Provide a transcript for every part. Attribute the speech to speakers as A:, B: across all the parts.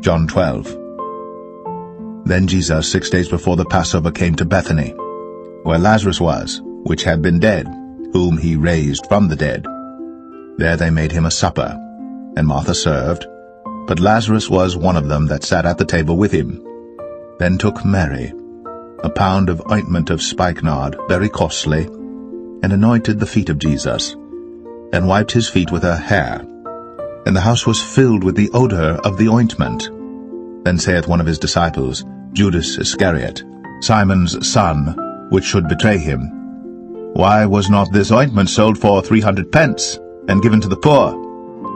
A: John 12. Then Jesus, 6 days before the Passover, came to Bethany, where Lazarus was, which had been dead, whom he raised from the dead. There they made him a supper, and Martha served, but Lazarus was one of them that sat at the table with him. Then took Mary a pound of ointment of spikenard, very costly, and anointed the feet of Jesus, and wiped his feet with her hair. And the house was filled with the odor of the ointment. Then saith one of his disciples, Judas Iscariot, Simon's son, which should betray him, Why was not this ointment sold for 300 pence, and given to the poor?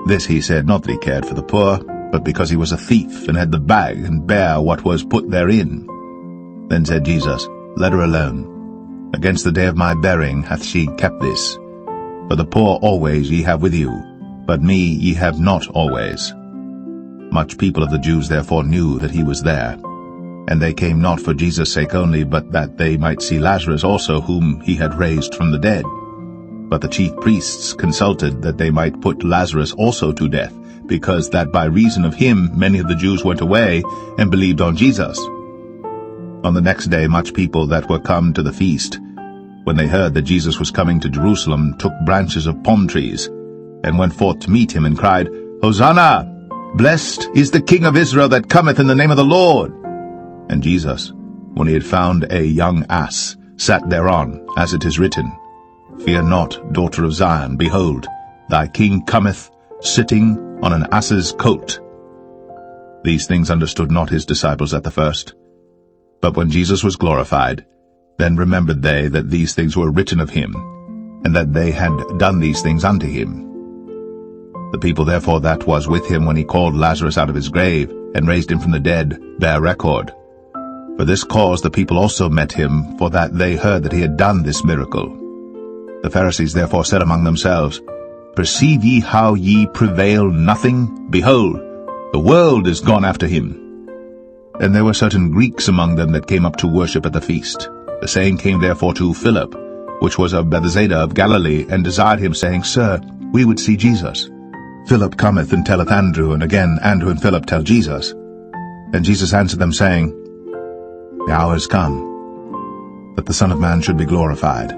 A: This he said, not that he cared for the poor, but because he was a thief, and had the bag, and bare what was put therein. Then said Jesus, Let her alone. Against the day of my burying hath she kept this. For the poor always ye have with you, but me ye have not always. Much people of the Jews therefore knew that he was there. And they came not for Jesus' sake only, but that they might see Lazarus also, whom he had raised from the dead. But the chief priests consulted that they might put Lazarus also to death, because that by reason of him many of the Jews went away and believed on Jesus. On the next day much people that were come to the feast, when they heard that Jesus was coming to Jerusalem, took branches of palm trees, and went forth to meet him, and cried, Hosanna! Blessed is the King of Israel that cometh in the name of the Lord. And Jesus, when he had found a young ass, sat thereon, as it is written, Fear not, daughter of Zion, behold, thy King cometh, sitting on an ass's coat. These things understood not his disciples at the first. But when Jesus was glorified, then remembered they that these things were written of him, and that they had done these things unto him. The people therefore that was with him when he called Lazarus out of his grave, and raised him from the dead, bear record. For this cause the people also met him, for that they heard that he had done this miracle. The Pharisees therefore said among themselves, Perceive ye how ye prevail nothing? Behold, the world is gone after him. And there were certain Greeks among them that came up to worship at the feast. The same came therefore to Philip, which was of Bethsaida of Galilee, and desired him, saying, Sir, we would see Jesus. Philip cometh and telleth Andrew, and again Andrew and Philip tell Jesus. And Jesus answered them, saying, The hour is come, that the Son of Man should be glorified.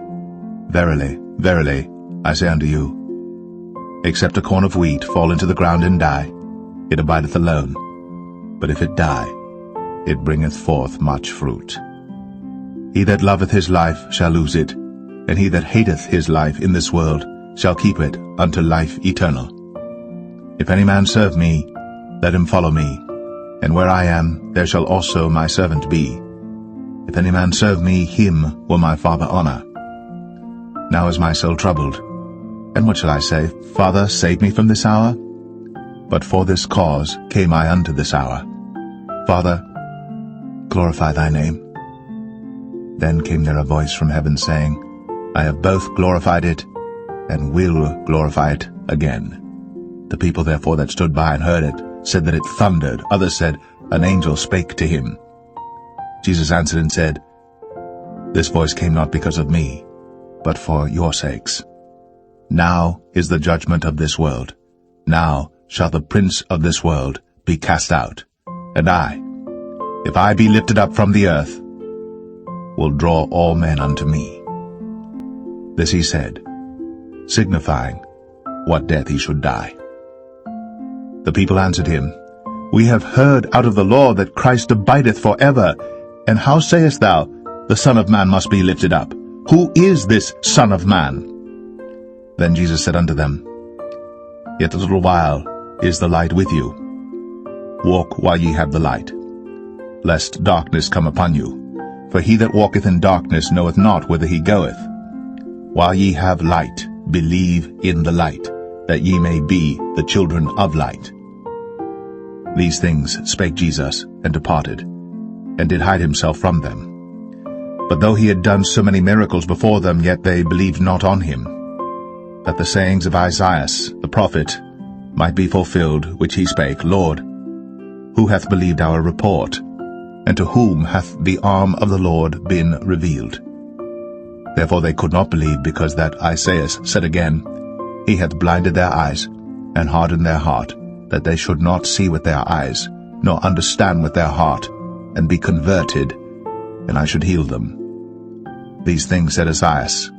A: Verily, verily, I say unto you, except a corn of wheat fall into the ground and die, it abideth alone. But if it die, it bringeth forth much fruit. He that loveth his life shall lose it, and he that hateth his life in this world shall keep it unto life eternal. If any man serve me, let him follow me, and where I am, there shall also my servant be. If any man serve me, him will my Father honor. Now is my soul troubled. And what shall I say? Father, save me from this hour? But for this cause came I unto this hour. Father, glorify thy name. Then came there a voice from heaven, saying, I have both glorified it, and will glorify it again. The people therefore that stood by and heard it said that it thundered. Others said, An angel spake to him. Jesus answered and said, This voice came not because of me, but for your sakes. Now is the judgment of this world. Now shall the prince of this world be cast out. And I, if I be lifted up from the earth, will draw all men unto me. This he said, signifying what death he should die. The people answered him, We have heard out of the law that Christ abideth for ever. And how sayest thou, the Son of Man must be lifted up? Who is this Son of Man? Then Jesus said unto them, Yet a little while is the light with you. Walk while ye have the light, lest darkness come upon you. For he that walketh in darkness knoweth not whither he goeth. While ye have light, believe in the light, that ye may be the children of light. These things spake Jesus, and departed, and did hide himself from them. But though he had done so many miracles before them, yet they believed not on him, that the sayings of Isaiah the prophet might be fulfilled, which he spake, Lord, who hath believed our report? And to whom hath the arm of the Lord been revealed? Therefore they could not believe, because that Isaiah said again, He hath blinded their eyes, and hardened their heart, that they should not see with their eyes, nor understand with their heart, and be converted, and I should heal them. These things said Esaias,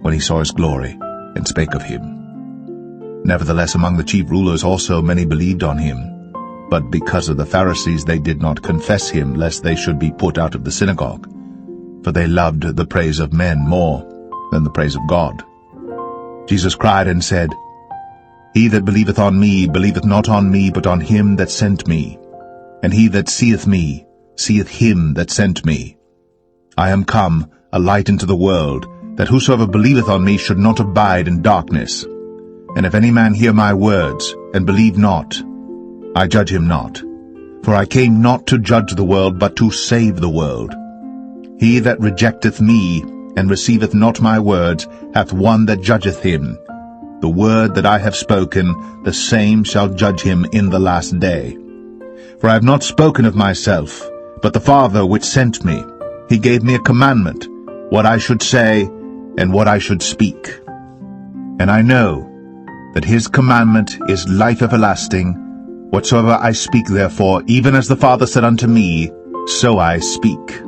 A: when he saw his glory, and spake of him. Nevertheless, among the chief rulers also many believed on him. But because of the Pharisees they did not confess him, lest they should be put out of the synagogue. For they loved the praise of men more than the praise of God. Jesus cried and said, He that believeth on me believeth not on me, but on him that sent me. And he that seeth me seeth him that sent me. I am come a light into the world, that whosoever believeth on me should not abide in darkness. And if any man hear my words, and believe not, I judge him not. For I came not to judge the world, but to save the world. He that rejecteth me, and receiveth not my words, hath one that judgeth him. The word that I have spoken, the same shall judge him in the last day. For I have not spoken of myself, but the Father which sent me. He gave me a commandment, what I should say, and what I should speak. And I know that his commandment is life everlasting. Whatsoever I speak therefore, even as the Father said unto me, so I speak.